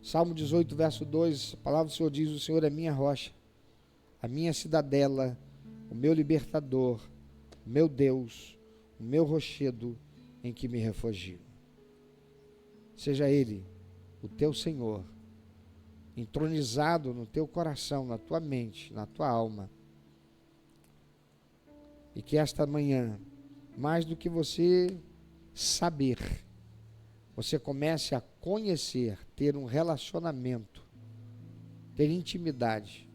Salmo 18, verso 2, a palavra do Senhor diz, o Senhor é minha rocha, a minha cidadela, o meu libertador, o meu Deus, o meu rochedo em que me refugio. Seja Ele o teu Senhor, entronizado no teu coração, na tua mente, na tua alma. E que esta manhã, mais do que você saber, você comece a conhecer, ter um relacionamento, ter intimidade,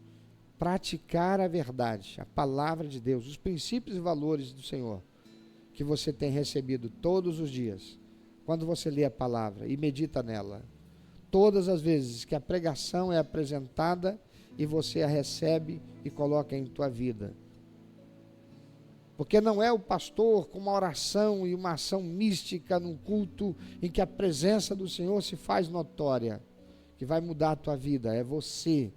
praticar a verdade, a palavra de Deus, os princípios e valores do Senhor, que você tem recebido todos os dias, quando você lê a palavra e medita nela. Todas as vezes que a pregação é apresentada e você a recebe e coloca em tua vida. Porque não é o pastor com uma oração e uma ação mística num culto em que a presença do Senhor se faz notória, que vai mudar a tua vida. É você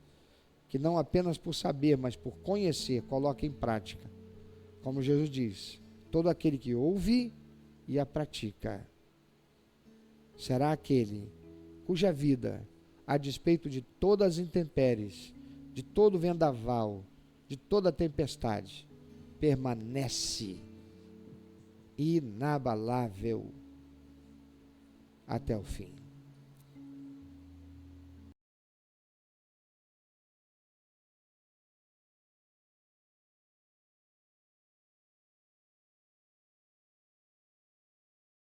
que não apenas por saber, mas por conhecer, coloca em prática. Como Jesus diz, todo aquele que ouve e a pratica será aquele cuja vida, a despeito de todas as intempéries, de todo vendaval, de toda tempestade, permanece inabalável até o fim.